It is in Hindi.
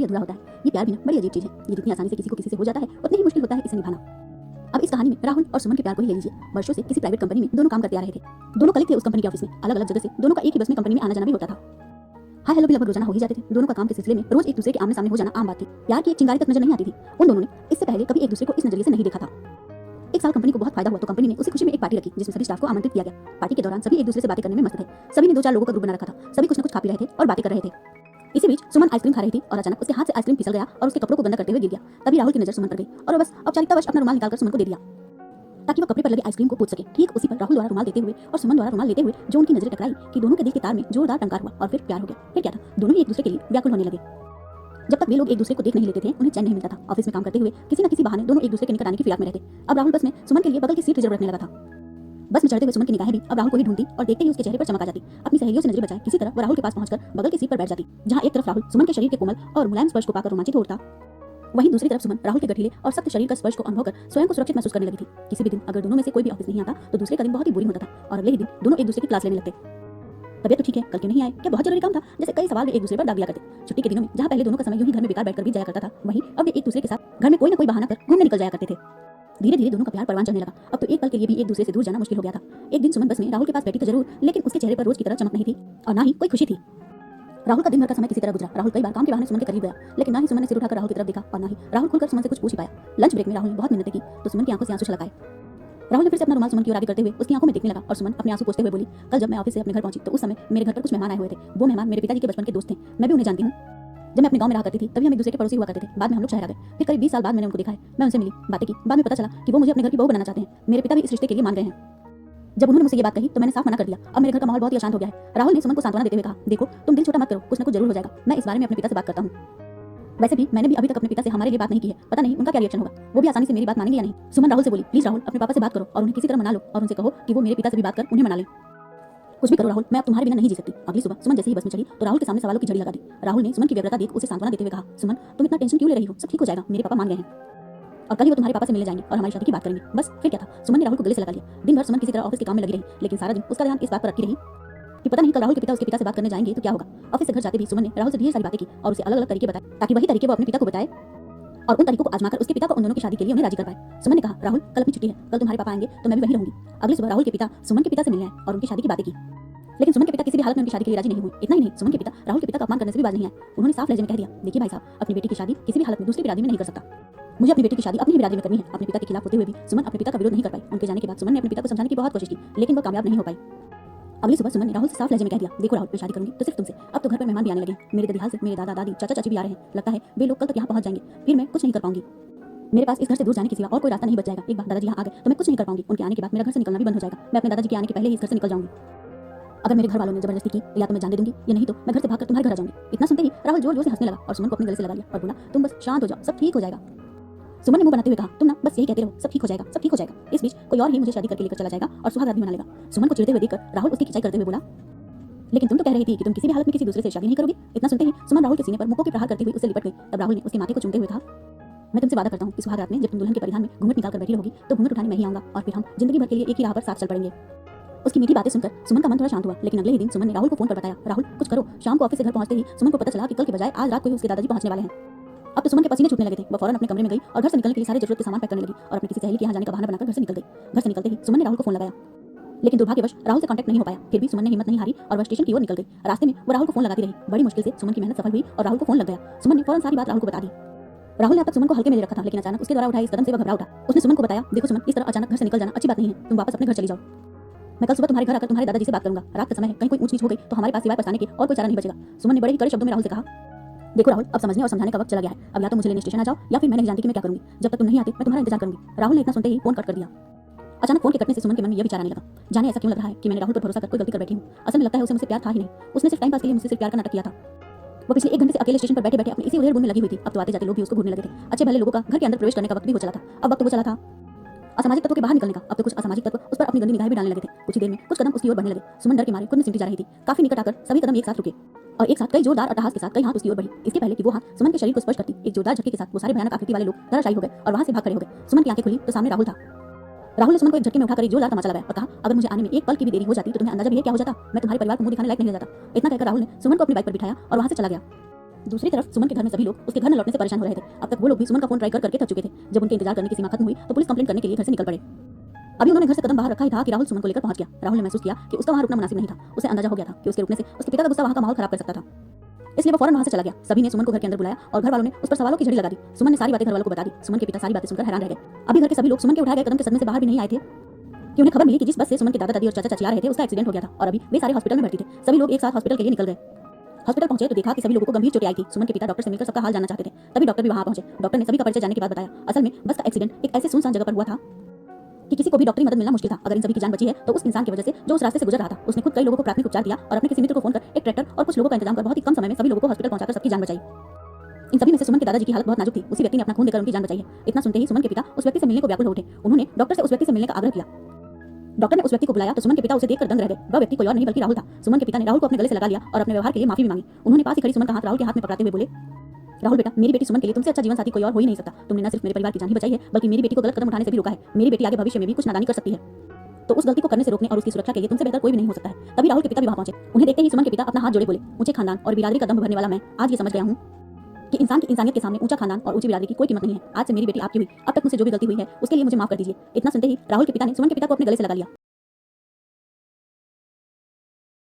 ही अधूरा होता है। ये प्यार भी ना बड़ी अजीब चीज है। ये जितनी आसानी से किसी को किसी से हो जाता है उतनी ही मुश्किल होता है इसे निभाना। अब इस कहानी में राहुल और सुमन के प्यार को ही ले लीजिए। वर्षों से किसी प्राइवेट कंपनी में दोनों काम करते आ रहे थे। दोनों कलीग थे उस कंपनी के ऑफिस में, अलग अलग जगह से दोनों का एक ही बस में कंपनी में आना जाना भी होता था। हाय हेलो भी लगभग रोजाना हो ही जाते थे। दोनों का काम के सिलसिले में रोज एक दूसरे के आमने सामने हो जाना आम बात थी। प्यार की एक चिंगारी तक नजर नहीं आती थी। उन दोनों ने इससे पहले कभी एक दूसरे को इस नजरिए से नहीं देखा था। एक साल कंपनी को बहुत फायदा हुआ तो कंपनी ने उसी खुशी में एक पार्टी रखी जिसमें सभी स्टाफ को आमंत्रित किया गया। पार्टी के दौरान सभी एक दूसरे से बातें करने में मस्त थे। सभी ने 2-4 लोगों का ग्रुप बना रखा था। सभी कुछ न कुछ खा पी रहे थे और बातें कर रहे थे। इसी बीच सुमन आइसक्रीम खा रही थी और अचानक उसके हाथ से आइसक्रीम फिसल गया और उसके कपड़ों को गंदा करते हुए गिर गया। तभी राहुल की नजर सुमन पर गई और बस औपचारिकतावश अपना रुमाल निकालकर सुमन को दे दिया ताकि वो कपड़े पर लगे आइसक्रीम को पोंछ सके। ठीक उसी पर राहुल द्वारा रुमाल देते हुए और सुमन द्वारा रुमाल लेते हुए जो उनकी नजरें टकराई कि दोनों के दिल के तार में जोरदार टंकार हुआ और फिर प्यार हो गया। फिर क्या था, दोनों ही एक दूसरे के लिए व्याकुल होने लगे। जब तक वे लोग एक दूसरे को देख नहीं लेते थे उन्हें चैन नहीं मिलता था। ऑफिस में काम करते हुए किसी न किसी बहाने दोनों एक दूसरे के निकट आने की फिराक में रहते। अब राहुल बस में सुमन के लिए बगल की सीट रिजर्व रखने लगा था। बस में चढ़ते हुए सुमन की निगाहें भी अब राहुल को ही ढूंढती और देखते ही उसके चेहरे पर चमक आ जाती। अपनी सहेलियों से नजरें बचाए किसी तरह वो राहुल के पास पहुंचकर बगल की सीट पर बैठ जाती, जहां एक तरफ राहुल सुमन के शरीर के कोमल और मुलायम स्पर्श को पाकर रोमांचित होता, वहीं दूसरी तरफ सुमन राहुल के गठीले और सख्त शरीर का स्पर्श को अनुभव कर स्वयं को सुरक्षित महसूस करने लगी थी। किसी भी दिन अगर दोनों में से कोई भी ऑफिस नहीं आता तो दूसरे का दिन बहुत ही बोरिंग होता था और अगले ही दिन दोनों एक दूसरे की क्लास लेने लगते। तबियत तो ठीक है, कल क्यों नहीं आए, क्या बहुत जरूरी काम था, जैसे कई सवाल वे एक दूसरे पर दाग दिया करते। छुट्टी के दिनों में जहां पहले दोनों का समय यूं ही घर में बेकार बैठकर बीत जाया करता था, वहीं अब वे एक दूसरे के साथ घर में कोई न कोई बहाना कर घूमने निकल जाया करते थे। धीरे धीरे दोनों का प्यार परवान चढ़ने लगा। अब तो एक पल के लिए भी एक दूसरे से दूर जाना मुश्किल हो गया था। एक दिन सुमन बस में राहुल के पास बैठी तो जरूर, लेकिन उसके चेहरे पर रोज की तरह चमक नहीं थी और ना ही कोई खुशी थी। राहुल का दिन भर का समय किसी तरह गुजरा। राहुल कई बार काम के बहाने सुमन के करीब गया, लेकिन ना ही सुमन ने सिर उठाकर राहुल की तरफ देखा और ना ही राहुल खुलकर सुमन से कुछ पूछ ही पाया। लंच ब्रेक में राहुल ने बहुत मिन्नतें की तो सुमन की आंखों से आंसू छलकाए। राहुल ने फिर से अपना रुमाल सुमन की ओर आगे करते हुए उसकी आंखों में देखने लगा और सुमन अपने आंसू पोंछते हुए बोली, कल जब मैं ऑफिस से अपने घर पहुंची तो उस समय मेरे घर पर कुछ मेहमान आए हुए थे। वो मेहमान मेरे पिताजी के बचपन के दोस्त थे। मैं भी उन्हें जानती हूँ। जब मैं अपने गांव में रहा करती थी तभी हम एक दूसरे के पड़ोसी हुआ करते थे। बाद में हम लोग शहर आ गए। फिर करीब 20 साल बाद मैंने उनको देखा है। मैं उनसे मिली, बातें की। बाद में पता चला कि वो मुझे अपने घर की बहू बनाना चाहते हैं। मेरे पिता भी इस रिश्ते के लिए मान गए हैं। जब उन्होंने मुझसे ये बात कही तो मैंने साफ मना कर दिया। अब मेरे घर का माहौल बहुत ही अशांत हो गया है। राहुल ने सुमन को सांत्वना देते हुए कहा, देखो तुम दिल छोटा मत करो, कुछ न कुछ जरूर हो जाएगा। मैं इस बारे में अपने पिता से बात करता हूँ। वैसे भी मैंने भी अभी तक अपने पिता से हमारे लिए बात नहीं की है। पता नहीं उनका क्या रिएक्शन होगा, वो भी आसानी से मेरी बात मानेंगे या नहीं। सुमन राहुल से बोली, प्लीज राहुल अपने पापा से बात करो और उन्हें किसी तरह मना लो और उनसे कहो कि वो मेरे पिता से भी बात कर उन्हें मना ले। कुछ भी करो राहुल, मैं अब तुम्हारे बिना नहीं जी सकती। अगली सुबह सुमन जैसे ही बस में चढ़ी तो राहुल के सामने सवालों की झड़ी लगा दी। राहुल ने सुमन की व्यग्रता देख उसे सांत्वना देते हुए कहा, सुमन तुम इतना टेंशन क्यों ले रही हो, सब ठीक हो जाएगा, मेरे पापा मान गए हैं और कल ही वो तुम्हारे पापा से मिलने जाएंगे और हमारी शादी की बात करेंगे। बस फिर क्या था। सुमन ने राहुल को गले से लगा लिया। दिन भर सुमन किसी तरह ऑफिस के काम में लगी रही, लेकिन सारा दिन उसका ध्यान इस बात पर रखी रही कि पता नहीं कल राहुल के पिता उसके पिता से बात करने जाएंगे तो क्या होगा। ऑफिस से घर जाते भी सुमन ने राहुल से ढेर सारी बातें की और उसे अलग अलग तरीके बताए ताकि वही तरीके वो अपने पिता को बताए और उन तरीकों को आजमाकर उसके पिता को उन दोनों की शादी के लिए उन्हें राजी कर पाए। सुमन ने कहा, राहुल कल अपनी छुट्टी है, कल तुम्हारे पापा आएंगे तो मैं भी वहीं रहूंगी। अगली सुबह राहुल के पिता सुमन के पिता से मिलने आए और उनकी शादी की बातें की, लेकिन सुमन के पिता किसी भी हालत में उनकी शादी के लिए राजी नहीं हुए। इतना ही नहीं, सुमन के पिता राहुल के पिता का अपमान करने से भी बाज नहीं आए। उन्होंने साफ लहजे में कह दिया, देखिए भाई साहब, अपनी बेटी की शादी किसी भी हालत में दूसरी बिरादरी में नहीं कर सकता। मुझे अपनी बेटी की शादी अपनी ही बिरादरी में करनी है। अपने पिता के खिलाफ होते हुए भी सुमन अपने पिता का विरोध नहीं कर पाई। उनके जाने के बाद सुमन ने अपने पिता को समझाने की बहुत कोशिश की, लेकिन वो कामयाब नहीं हो पाई। अगली सुबह सुमन ने राहुल से साफ लहजे में कह दिया, देखो राहुल, मैं शादी करूंगी तो सिर्फ तुमसे। अब तो घर पर मेहमान भी आने लगे। मेरे ददिहाल से मेरे दादा दादी चाचा चाची भी आ रहे हैं। लगता है वे लोग कल तक यहाँ पहुंच जाएंगे। फिर मैं कुछ नहीं कर पाऊंगी। मेरे पास इस घर से दूर जाने के सिवा और कोई रास्ता नहीं बच जाएगा। एक बार दादाजी यहाँ आ गए तो मैं कुछ नहीं कर पाऊंगी। उनके आने के बाद मेरा घर से निकलना भी बंद हो जाएगा। मैं अपने दादाजी के आने के पहले ही इस घर से निकल जाऊंगी। अगर मेरे घर वालों ने जबरदस्ती की तो या तो मैं जान दे दूंगी या नहीं तो मैं घर से भागकर तुम्हारे घर आ जाऊंगी। इतना सुनते ही राहुल जोर जोर से हंसने लगा और सुमन को अपने गले से लगा लिया और बोला, तुम बस शांत हो जाओ, सब ठीक हो जाएगा। सुमन ने मुंह बनाते हुए कहा, तुम ना बस यही कहते रहो, सब ठीक हो जाएगा, सब ठीक हो जाएगा। इस बीच कोई और ही मुझे शादी करके लेकर चला जाएगा और सुहाग भी मना लेगा। सुमन को चिढ़ते हुए देखकर राहुल उसकी खिंचाई करते हुए बोला, लेकिन तुम तो कह रही थी कि तुम किसी भी हालत में किसी दूसरे से शादी नहीं करोगी। इतना सुनते ही सुमन राहुल के सीने पर मुक्कों के प्रहार करते हुए उससे लिपट गई। तब राहुल ने उसके माथे को चूमते हुए कहा, मैं तुमसे वादा करता हूँ कि सुहाग रात में जब तुम दुल्हन के परिधान में घूंघट निकाल कर बैठी होगी तो घूंघट उठाने मैं ही आऊंगा और फिर हम जिंदगी भर के लिए एक ही राह पर साथ चल पड़ेंगे। उसकी मीठी बातें सुनकर सुमन का मन थोड़ा शांत हुआ, लेकिन अगले ही दिन सुमन ने राहुल को फोन पर बताया, राहुल कुछ करो। शाम को ऑफिस से घर पहुंचते ही सुमन को पता चला कि कल के बजाय आज रात को ही उसके दादाजी पहुंचने वाले हैं। अब तो सुमन के पसीने छूटने लगे थे। वो फौरन अपने कमरे में गई और घर से निकलने के लिए सारे जरूरत के सामान पैक करने लगी और अपनी किसी सहेली के यहाँ जाने का बहाना बनाकर घर से निकल गई। घर से निकलते ही सुमन ने राहुल को फोन लगाया, लेकिन दुर्भाग्यवश राहुल से कांटेक्ट नहीं हो पाया। फिर भी सुमन ने हिम्मत नहीं हारी और वह स्टेशन की ओर निकल गई। रास्ते में वो राहुल को फोन लगाती रही। बड़ी मुश्किल से सुमन की मेहनत सफल हुई और राहुल को फोन लग गया। सुमन ने फौरन सारी बात राहुल को बता दी। राहुल ने अब तक सुमन को हल्के में ले रखा था, लेकिन अचानक उसके द्वारा उठाए इस कदम से वह घबरा उठा। उसने सुमन को बताया, देखो सुमन, इस तरह अचानक घर से निकल जाना अच्छी बात नहीं है। तुम वापस अपने घर चली जाओ। मैं कल सुबह तुम्हारे घर आकर तुम्हारे दादाजी से बात करूंगा। रात का समय है, कहीं कोई ऊंच नीच हो गई तो हमारे पास सिवाय पछताने के और कोई चारा नहीं बचेगा। सुमन ने बड़े ही कड़े शब्दों में राहुल से कहा, देखो राहुल, अब समझने और समझाने का वक्त चला गया है। अब या तो मुझे लेने स्टेशन आ जाओ या फिर मैं नहीं जानती कि मैं क्या करूंगी। जब तक तुम नहीं आते मैं तुम्हारा इंतजार करूंगी। राहुल ने इतना सुनते ही फोन कट कर दिया। अचानक फोन के कटने से सुमन के मन में यह विचार आने लगा, जाने ऐसा क्यों लग रहा है कि मैंने राहुल पर भरोसा कर कोई गलती कर बैठी हूँ। असल में लगता है उसे मुझसे प्यार था ही नहीं। उसने सिर्फ टाइम पास के लिए मुझसे सिर्फ प्यार का नाटक किया था। वो पिछले 1 घंटे से अकेले स्टेशन पर बैठे बैठे अपनी इसी उधेड़-बुन में लगी हुई थी। अब तो आते जाते लोग भी उसको घूरने लगे थे। अच्छे भले लोगों का घर के अंदर प्रवेश करने का वक्त भी हो चला था। अब वक्त वो चला था असामाजिक तत्वों के बाहर निकलने का। अब तो कुछ असामाजिक तत्व उस पर अपनी गंदी निगाहें भी डालने लगे थे। कुछ ही देर में कुछ कदम उसकी ओर बढ़ने लगे। सुमन डर के मारे खुद में सिमटी जा रही थी। काफी निकट आकर सभी कदम एक साथ रुके और एक साथ कई जोरदार अट्टहास के साथ कई हाथ उसकी ओर बढ़ी। इसके पहले कि वो हाथ सुमन के शरीर को स्पर्श करती, एक जोरदार झटके के साथ वो सारे भयानक आकृति वाले लोग धराशायी हो गए और वहां से भाग खड़े हो गए। सुमन की आंखें खुली तो सामने राहुल था। राहुल ने सुमन को एक झटके में उठाकर एक जोरदार तमाचा लगाया और कहा, अगर मुझे आने में एक पल की भी देरी हो जाती तो तुम्हें अंदाजा भी है क्या हो जाता। मैं तुम्हारे परिवार को मुंह दिखाने लायक नहीं रह जाता। इतना कहकर राहुल ने सुमन को अपनी बाइक पर बिठाया और वहां से चला गया। दूसरी तरफ सुमन के घर में सभी लोग उसके घर न लौटने से परेशान हो रहे थे। अब तक वो लोग भी सुमन का फोन ट्राई करके थक चुके थे। जब उनके इंतजार करने की सीमा खत्म हुई तो पुलिस कंप्लेंट करने के लिए घर से निकल पड़े। अभी उन्होंने घर से कदम बाहर रखा ही था कि राहुल सुमन को लेकर पहुंच गया। राहुल ने महसूस किया कि उसका वहां रुकना मुनासिब नहीं था। उसे अंदाजा हो गया था कि उसके रुकने से उसके पिता का गुस्सा वहां का माहौल खराब कर सकता था, इसलिए वो फौरन वहां से चला गया। सभी ने सुमन को घर के अंदर बुलाया और घर वालों ने उस पर सवालों की झड़ी लगा दी। सुमन ने सारी बातें घर वालों को बता दी। सुमन के पिता सारी बातें सुनकर हैरान रह गए। अभी घर के सभी लोग सुमन के उठाए गए कदम के सदमे से बाहर भी नहीं आए थे कि उन्हें खबर मिली कि जिस बस से सुमन के दादा दादी और चाचा चचिया रहे थे उसका एक्सीडेंट हो गया था और अभी वे सारे हॉस्पिटल में भर्ती थे। सभी लोग एक साथ हॉस्पिटल के लिए निकल गए। हॉस्पिटल पहुंचे तो देखा कि सभी लोगों को गंभीर चोटें आई थी। सुमन के पिता डॉक्टर से मिलकर सबका हाल जानना चाहते थे। तभी डॉक्टर भी वहां पहुंचे। डॉक्टर ने सभी का परिचय जानने के बाद बताया, असल में बस का एक्सीडेंट एक ऐसे सुनसान जगह पर हुआ था कि किसी को भी डॉक्टरी मदद मिलना मुश्किल था। अगर इन सभी की जान बची है तो उस इंसान की वजह से जो उस रास्ते से गुजर रहा था। उसने खुद कई लोगों को प्राथमिक उपचार दिया और अपने किसी मित्र को फोन कर एक ट्रैक्टर और कुछ लोगों का इंतजाम कर बहुत ही कम समय में सभी लोगों को हॉस्पिटल पहुंचाकर सबकी जान बचाई। इन सभी में से सुमन के दादाजी की हालत बहुत नाजुक थी। उसी व्यक्ति ने अपना खून देकर उनकी जान बचाई है। इतना सुनते ही सुमन के पिता उस व्यक्ति से मिलने को व्याकुल हो उठे। उन्होंने डॉक्टर से उस व्यक्ति से मिलने का आग्रह किया। डॉक्टर ने उस व्यक्ति को बुलाया तो सुमन के पिता उसे देखकर दंग रह गए। वह व्यक्ति कोई और नहीं बल्कि राहुल था। सुमन के पिता ने राहुल को अपने गले से लगा लिया और अपने व्यवहार के लिए माफी भी मांगी। उन्होंने पास ही खड़ी सुमन का हाथ राहुल के हाथ में पकड़ाते हुए बोले, राहुल बेटा, मेरी बेटी सुमन के लिए तुमसे अच्छा जीवन साथी कोई और हो ही नहीं सकता। तुमने न सिर्फ मेरे परिवार की जान ही बचाई है बल्कि मेरी बेटी को गलत कदम उठाने से भी रोका है। मेरी बेटी आगे भविष्य में भी कुछ नादानी कर सकती है, तो उस गलती को करने से रोकने और उसकी सुरक्षा के लिए तुमसे बेहतर कोई भी नहीं हो सकता है। तभी राहुल के पिता भी वहां पहुंचे। उन्हें देखते ही सुमन के पिता अपना हाथ जोड़े बोले, ऊंचे खानदान और बिरादरी का दम भरने वाला मैं आज ये समझ गया हूं कि इंसान की इंसानियत के सामने ऊंचा खानदान और ऊंची बिरादरी की कोई कीमत नहीं है। आज से मेरी बेटी आपकी हुई। अब तक मुझसे जो भी गलती हुई है उसके लिए मुझे माफ कर दीजिए। इतना सुनते ही राहुल के पिता ने सुमन के पिता को अपने गले से लगा लिया।